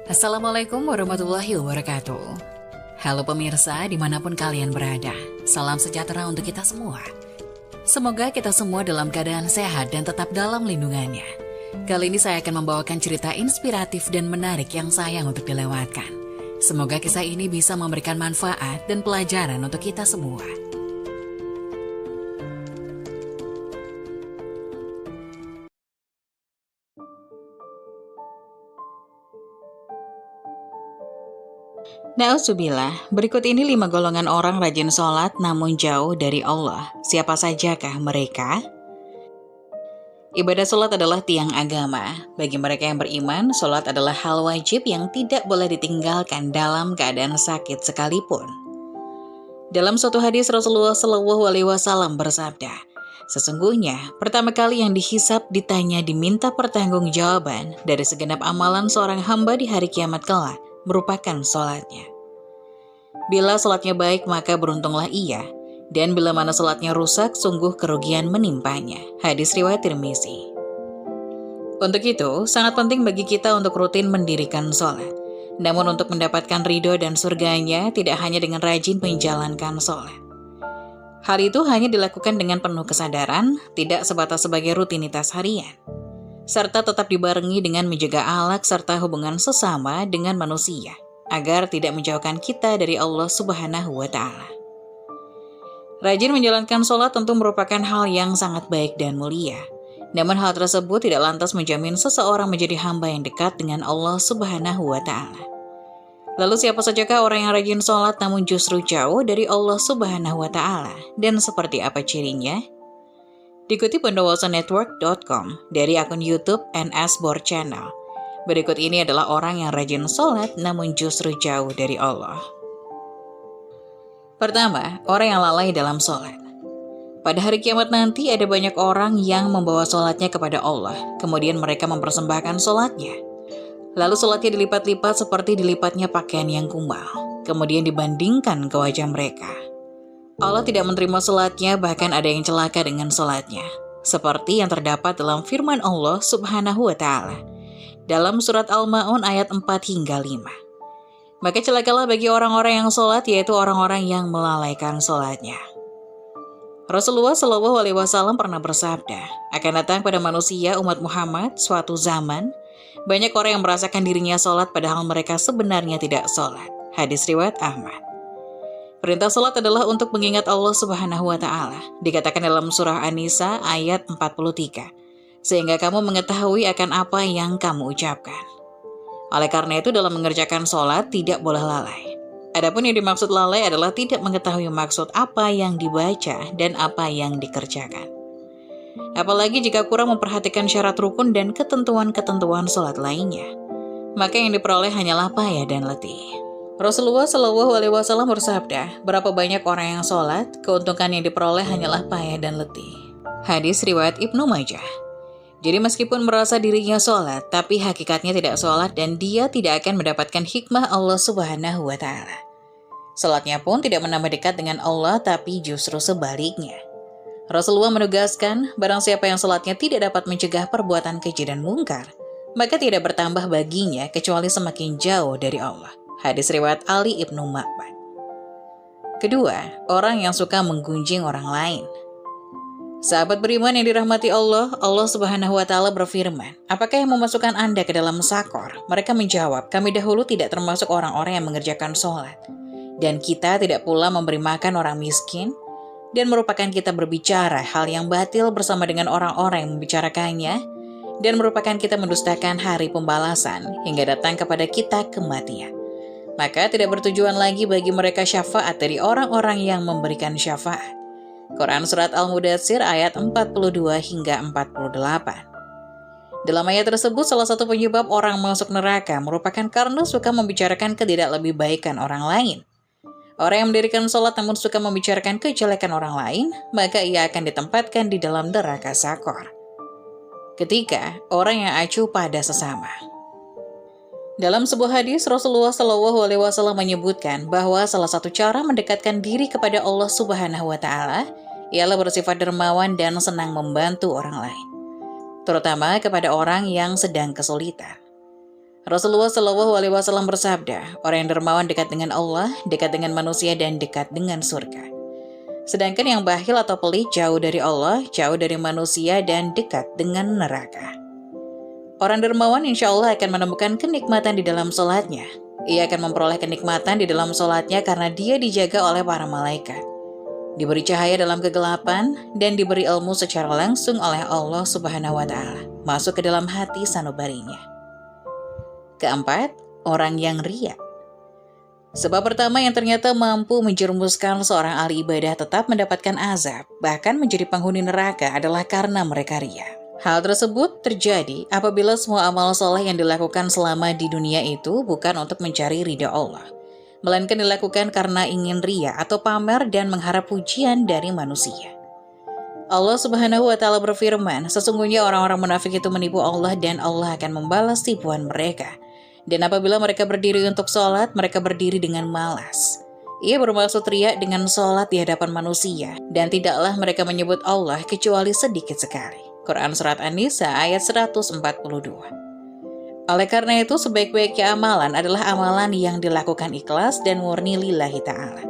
Assalamualaikum warahmatullahi wabarakatuh. Halo pemirsa dimanapun kalian berada, salam sejahtera untuk kita semua. Semoga kita semua dalam keadaan sehat dan tetap dalam lindungannya. Kali ini saya akan membawakan cerita inspiratif dan menarik yang sayang untuk dilewatkan. Semoga kisah ini bisa memberikan manfaat dan pelajaran untuk kita semua. Nauzubillah, berikut ini 5 golongan orang rajin sholat namun jauh dari Allah. Siapa sajakah mereka? Ibadah sholat adalah tiang agama. Bagi mereka yang beriman, sholat adalah hal wajib yang tidak boleh ditinggalkan dalam keadaan sakit sekalipun. Dalam suatu hadis Rasulullah SAW bersabda, sesungguhnya pertama kali yang dihisap, ditanya, diminta pertanggungjawaban dari segenap amalan seorang hamba di hari kiamat kelak merupakan sholatnya. Bila sholatnya baik maka beruntunglah ia, dan bila mana sholatnya rusak sungguh kerugian menimpanya. Hadis riwayat Tirmizi. Untuk itu sangat penting bagi kita untuk rutin mendirikan sholat. Namun untuk mendapatkan ridho dan surganya tidak hanya dengan rajin menjalankan sholat. Hal itu hanya dilakukan dengan penuh kesadaran, tidak sebatas sebagai rutinitas harian, serta tetap dibarengi dengan menjaga akhlak serta hubungan sesama dengan manusia, agar tidak menjauhkan kita dari Allah Subhanahu wa Ta'ala. Rajin menjalankan sholat tentu merupakan hal yang sangat baik dan mulia. Namun hal tersebut tidak lantas menjamin seseorang menjadi hamba yang dekat dengan Allah Subhanahu wa Ta'ala. Lalu siapa sajakah orang yang rajin sholat namun justru jauh dari Allah Subhanahu wa Ta'ala? Dan seperti apa cirinya? Dikutip pendawasanetwork.com dari akun YouTube NS Bor Channel. Berikut ini adalah orang yang rajin sholat namun justru jauh dari Allah. Pertama, orang yang lalai dalam sholat. Pada hari kiamat nanti ada banyak orang yang membawa sholatnya kepada Allah. Kemudian mereka mempersembahkan sholatnya. Lalu sholatnya dilipat-lipat seperti dilipatnya pakaian yang kumal. Kemudian dibandingkan ke wajah mereka. Allah tidak menerima sholatnya, bahkan ada yang celaka dengan sholatnya. Seperti yang terdapat dalam firman Allah Subhanahu wa Ta'ala dalam surat Al-Ma'un ayat 4 hingga 5. Maka celakalah bagi orang-orang yang sholat, yaitu orang-orang yang melalaikan sholatnya. Rasulullah SAW pernah bersabda, akan datang pada manusia umat Muhammad suatu zaman, banyak orang yang merasakan dirinya sholat padahal mereka sebenarnya tidak sholat. Hadis riwayat Ahmad. Perintah sholat adalah untuk mengingat Allah Subhanahu wa Ta'ala. Dikatakan dalam surah An-Nisa ayat 43. Sehingga kamu mengetahui akan apa yang kamu ucapkan. Oleh karena itu dalam mengerjakan sholat tidak boleh lalai. Adapun yang dimaksud lalai adalah tidak mengetahui maksud apa yang dibaca dan apa yang dikerjakan. Apalagi jika kurang memperhatikan syarat rukun dan ketentuan-ketentuan sholat lainnya. Maka yang diperoleh hanyalah payah dan letih. Rasulullah SAW bersabda, berapa banyak orang yang sholat, keuntungan yang diperoleh hanyalah payah dan letih. Hadis riwayat Ibnu Majah. Jadi meskipun merasa dirinya sholat, tapi hakikatnya tidak sholat dan dia tidak akan mendapatkan hikmah Allah Subhanahu wa Ta'ala. Sholatnya pun tidak menambah dekat dengan Allah, tapi justru sebaliknya. Rasulullah menegaskan, barang siapa yang sholatnya tidak dapat mencegah perbuatan keji dan mungkar, maka tidak bertambah baginya kecuali semakin jauh dari Allah. Hadis riwayat Ali ibnu Ma'bad. Kedua, orang yang suka menggunjing orang lain. Sahabat beriman yang dirahmati Allah, Allah Subhanahu wa Ta'ala berfirman, apakah yang memasukkan Anda ke dalam sakor? Mereka menjawab, kami dahulu tidak termasuk orang-orang yang mengerjakan sholat. Dan kita tidak pula memberi makan orang miskin, dan merupakan kita berbicara hal yang batil bersama dengan orang-orang yang membicarakannya, dan merupakan kita mendustakan hari pembalasan hingga datang kepada kita kematian. Maka tidak bertujuan lagi bagi mereka syafaat dari orang-orang yang memberikan syafaat. Quran Surat Al-Mudatsir ayat 42 hingga 48. Dalam ayat tersebut, salah satu penyebab orang masuk neraka merupakan karena suka membicarakan ketidaklebihbaikan orang lain. Orang yang mendirikan sholat namun suka membicarakan kejelekan orang lain, maka ia akan ditempatkan di dalam neraka sakor. Ketiga, orang yang acuh pada sesama. Dalam sebuah hadis, Rasulullah SAW menyebutkan bahwa salah satu cara mendekatkan diri kepada Allah Subhanahu wa Ta'ala ialah bersifat dermawan dan senang membantu orang lain, terutama kepada orang yang sedang kesulitan. Rasulullah Shallallahu Alaihi Wasallam bersabda, orang yang dermawan dekat dengan Allah, dekat dengan manusia, dan dekat dengan surga. Sedangkan yang bakhil atau pelit jauh dari Allah, jauh dari manusia, dan dekat dengan neraka. Orang dermawan insya Allah akan menemukan kenikmatan di dalam sholatnya. Ia akan memperoleh kenikmatan di dalam sholatnya karena dia dijaga oleh para malaikat, diberi cahaya dalam kegelapan, dan diberi ilmu secara langsung oleh Allah Subhanahu wa Ta'ala, masuk ke dalam hati sanubarinya. Keempat, orang yang riya. Sebab pertama yang ternyata mampu menjerumuskan seorang ahli ibadah tetap mendapatkan azab, bahkan menjadi penghuni neraka adalah karena mereka riya. Hal tersebut terjadi apabila semua amal soleh yang dilakukan selama di dunia itu bukan untuk mencari ridha Allah, melainkan dilakukan karena ingin riya atau pamer dan mengharap pujian dari manusia. Allah Subhanahu wa Ta'ala berfirman, sesungguhnya orang-orang munafik itu menipu Allah dan Allah akan membalas tipuan mereka. Dan apabila mereka berdiri untuk sholat, mereka berdiri dengan malas. Ia bermaksud riya dengan sholat di hadapan manusia, dan tidaklah mereka menyebut Allah kecuali sedikit sekali. Quran Surat An-Nisa ayat 142. Oleh karena itu, sebaik-baiknya amalan adalah amalan yang dilakukan ikhlas dan murni lillahi ta'ala.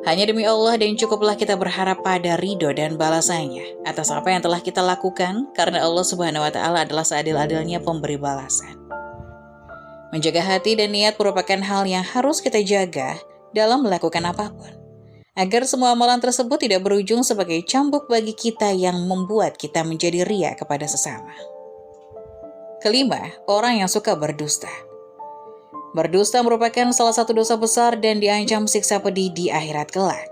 Hanya demi Allah dan cukuplah kita berharap pada ridho dan balasannya atas apa yang telah kita lakukan, karena Allah Subhanahu wa Ta'ala adalah seadil-adilnya pemberi balasan. Menjaga hati dan niat merupakan hal yang harus kita jaga dalam melakukan apapun, agar semua amalan tersebut tidak berujung sebagai cambuk bagi kita yang membuat kita menjadi riya kepada sesama. Kelima, orang yang suka berdusta. Berdusta merupakan salah satu dosa besar dan diancam siksa pedih di akhirat kelak.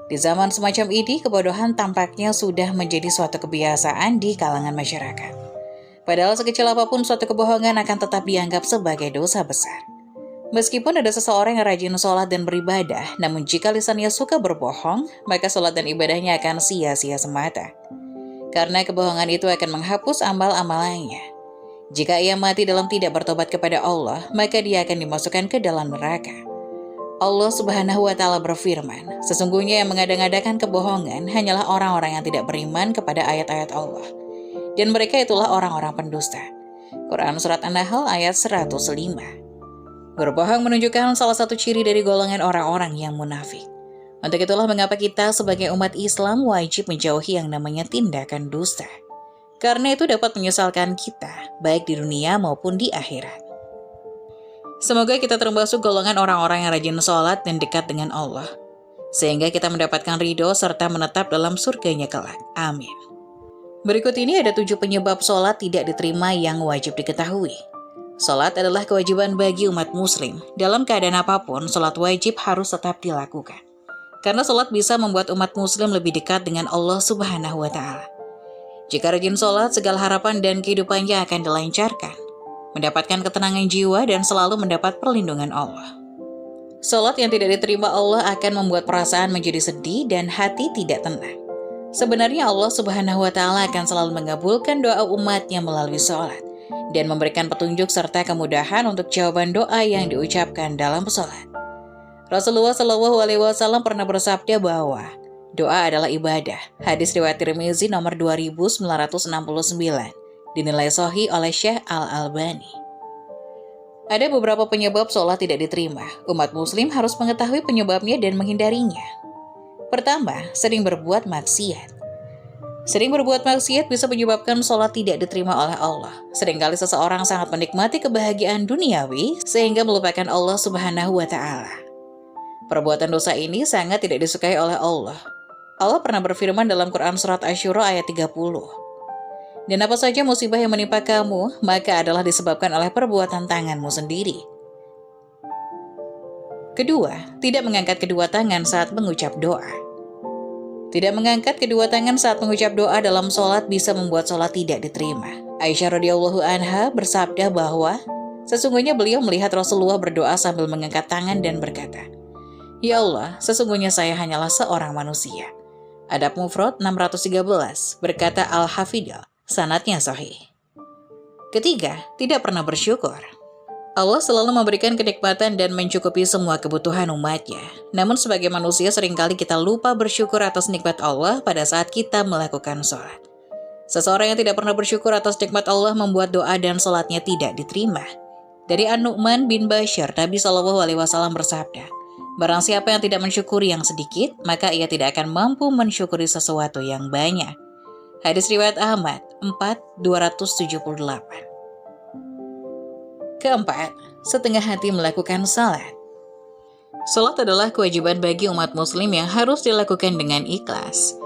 Di zaman semacam ini, kebodohan tampaknya sudah menjadi suatu kebiasaan di kalangan masyarakat. Padahal sekecil apapun suatu kebohongan akan tetap dianggap sebagai dosa besar. Meskipun ada seseorang yang rajin sholat dan beribadah, namun jika lisannya suka berbohong, maka sholat dan ibadahnya akan sia-sia semata. Karena kebohongan itu akan menghapus amal-amalannya. Jika ia mati dalam tidak bertobat kepada Allah, maka dia akan dimasukkan ke dalam neraka. Allah Subhanahu wa Ta'ala berfirman, sesungguhnya yang mengada-ngadakan kebohongan hanyalah orang-orang yang tidak beriman kepada ayat-ayat Allah. Dan mereka itulah orang-orang pendusta. Quran Surat An-Nahl ayat 105. Berbohong menunjukkan salah satu ciri dari golongan orang-orang yang munafik. Untuk itulah mengapa kita sebagai umat Islam wajib menjauhi yang namanya tindakan dusta. Karena itu dapat menyesalkan kita, baik di dunia maupun di akhirat. Semoga kita termasuk golongan orang-orang yang rajin sholat dan dekat dengan Allah, sehingga kita mendapatkan ridho serta menetap dalam surganya kelak. Amin. Berikut ini ada 7 penyebab sholat tidak diterima yang wajib diketahui. Sholat adalah kewajiban bagi umat muslim. Dalam keadaan apapun, sholat wajib harus tetap dilakukan. Karena sholat bisa membuat umat muslim lebih dekat dengan Allah Subhanahu wa Ta'ala. Jika rajin sholat, segala harapan dan kehidupannya akan dilancarkan, mendapatkan ketenangan jiwa dan selalu mendapat perlindungan Allah. Sholat yang tidak diterima Allah akan membuat perasaan menjadi sedih dan hati tidak tenang. Sebenarnya Allah Subhanahu wa Ta'ala akan selalu mengabulkan doa umatnya melalui sholat dan memberikan petunjuk serta kemudahan untuk jawaban doa yang diucapkan dalam sholat. Rasulullah Shallallahu Alaihi Wasallam pernah bersabda bahwa doa adalah ibadah. Hadis riwayat Tirmizi nomor 2969, dinilai sahih oleh Syekh Al-Albani. Ada beberapa penyebab sholat tidak diterima. Umat muslim harus mengetahui penyebabnya dan menghindarinya. Pertama, sering berbuat maksiat. Sering berbuat maksiat bisa menyebabkan sholat tidak diterima oleh Allah. Seringkali seseorang sangat menikmati kebahagiaan duniawi sehingga melupakan Allah Subhanahu wa Ta'ala. Perbuatan dosa ini sangat tidak disukai oleh Allah. Allah pernah berfirman dalam Quran Surat Asy-Syura ayat 30. Dan apa saja musibah yang menimpa kamu, maka adalah disebabkan oleh perbuatan tanganmu sendiri. Kedua, tidak mengangkat kedua tangan saat mengucap doa. Tidak mengangkat kedua tangan saat mengucap doa dalam sholat bisa membuat sholat tidak diterima. Aisyah radhiyallahu anha bersabda bahwa sesungguhnya beliau melihat Rasulullah berdoa sambil mengangkat tangan dan berkata, "Ya Allah, sesungguhnya saya hanyalah seorang manusia." Adab Mufrad 613, berkata Al-Hafidh, sanadnya sahih. Ketiga, tidak pernah bersyukur. Allah selalu memberikan kenikmatan dan mencukupi semua kebutuhan umatnya. Namun sebagai manusia seringkali kita lupa bersyukur atas nikmat Allah pada saat kita melakukan sholat. Seseorang yang tidak pernah bersyukur atas nikmat Allah membuat doa dan sholatnya tidak diterima. Dari An-Nu'man bin Bashir, Nabi Shallallahu Alaihi Wasallam bersabda, barang siapa yang tidak mensyukuri yang sedikit, maka ia tidak akan mampu mensyukuri sesuatu yang banyak. Hadis riwayat Ahmad 4.278. Keempat, setengah hati melakukan salat. Salat adalah kewajiban bagi umat muslim yang harus dilakukan dengan ikhlas.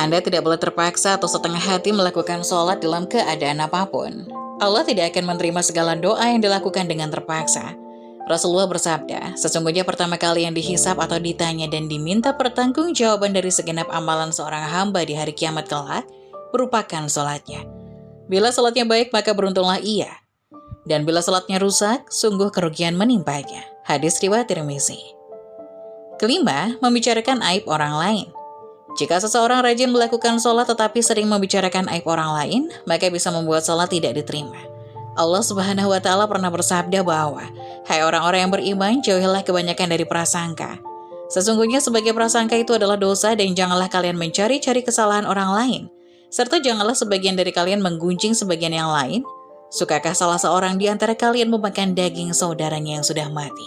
Anda tidak boleh terpaksa atau setengah hati melakukan salat dalam keadaan apapun. Allah tidak akan menerima segala doa yang dilakukan dengan terpaksa. Rasulullah bersabda, sesungguhnya pertama kali yang dihisab atau ditanya dan diminta pertanggungjawaban dari segenap amalan seorang hamba di hari kiamat kelak, merupakan salatnya. Bila salatnya baik, maka beruntunglah ia. Dan bila salatnya rusak, sungguh kerugian menimpanya. Hadis riwayat Tirmizi. Kelima, membicarakan aib orang lain. Jika seseorang rajin melakukan sholat tetapi sering membicarakan aib orang lain, maka bisa membuat sholat tidak diterima. Allah Subhanahu wa Ta'ala pernah bersabda bahwa, hai orang-orang yang beriman, jauhilah kebanyakan dari prasangka. Sesungguhnya sebagai prasangka itu adalah dosa, dan janganlah kalian mencari-cari kesalahan orang lain, serta janganlah sebagian dari kalian menggunjing sebagian yang lain. Sukakah salah seorang di antara kalian memakan daging saudaranya yang sudah mati?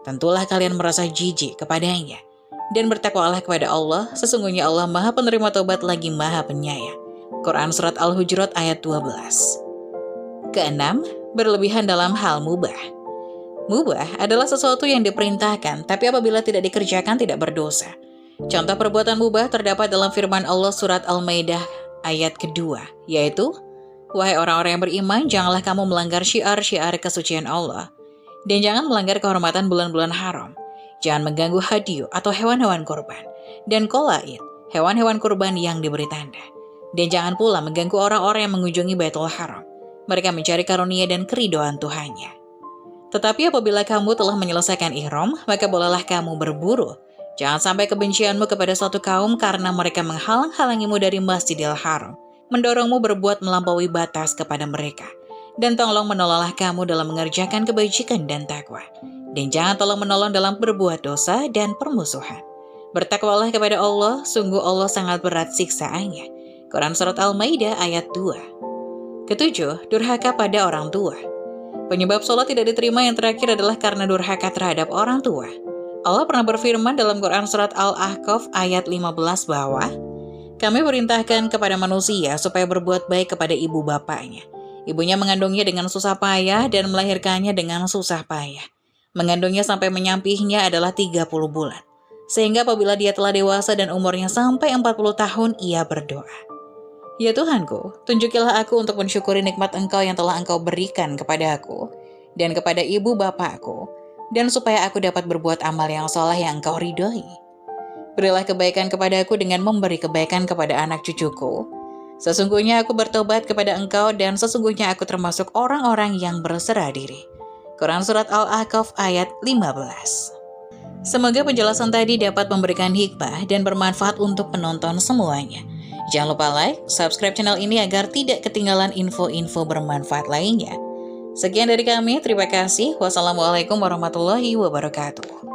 Tentulah kalian merasa jijik kepadanya. Dan bertakwalah kepada Allah, sesungguhnya Allah Maha Penerima Tobat lagi Maha Penyayang. Quran Surat Al-Hujurat ayat 12. Keenam, berlebihan dalam hal mubah. Mubah adalah sesuatu yang diperintahkan, tapi apabila tidak dikerjakan tidak berdosa. Contoh perbuatan mubah terdapat dalam firman Allah Surat Al-Maidah ayat kedua, yaitu, wahai orang-orang yang beriman, janganlah kamu melanggar syiar-syiar kesucian Allah. Dan jangan melanggar kehormatan bulan-bulan haram. Jangan mengganggu hadiyu atau hewan-hewan kurban. Dan qolaid, hewan-hewan kurban yang diberi tanda. Dan jangan pula mengganggu orang-orang yang mengunjungi Baitul Haram. Mereka mencari karunia dan keridoan Tuhannya. Tetapi apabila kamu telah menyelesaikan ihram, maka bolehlah kamu berburu. Jangan sampai kebencianmu kepada suatu kaum karena mereka menghalang-halangimu dari Masjidil Haram, mendorongmu berbuat melampaui batas kepada mereka. Dan tolong menolonglah kamu dalam mengerjakan kebajikan dan takwa. Dan jangan tolong menolong dalam berbuat dosa dan permusuhan. Bertakwalah kepada Allah, sungguh Allah sangat berat siksaannya. Quran Surat Al-Maidah ayat 2. Ketujuh, durhaka pada orang tua. Penyebab sholat tidak diterima yang terakhir adalah karena durhaka terhadap orang tua. Allah pernah berfirman dalam Quran Surat Al-Ahqaf ayat 15 bahwa, kami perintahkan kepada manusia supaya berbuat baik kepada ibu bapaknya. Ibunya mengandungnya dengan susah payah dan melahirkannya dengan susah payah. Mengandungnya sampai menyampihnya adalah 30 bulan. Sehingga apabila dia telah dewasa dan umurnya sampai 40 tahun, ia berdoa, ya Tuhanku, tunjukilah aku untuk mensyukuri nikmat Engkau yang telah Engkau berikan kepada aku dan kepada ibu bapakku, dan supaya aku dapat berbuat amal yang saleh yang Engkau ridhoi. Berilah kebaikan kepadaku dengan memberi kebaikan kepada anak cucuku. Sesungguhnya aku bertobat kepada Engkau dan sesungguhnya aku termasuk orang-orang yang berserah diri. Quran Surat Al-Ahqaf ayat 15. Semoga penjelasan tadi dapat memberikan hikmah dan bermanfaat untuk penonton semuanya. Jangan lupa like, subscribe channel ini agar tidak ketinggalan info-info bermanfaat lainnya. Sekian dari kami, terima kasih. Wassalamualaikum warahmatullahi wabarakatuh.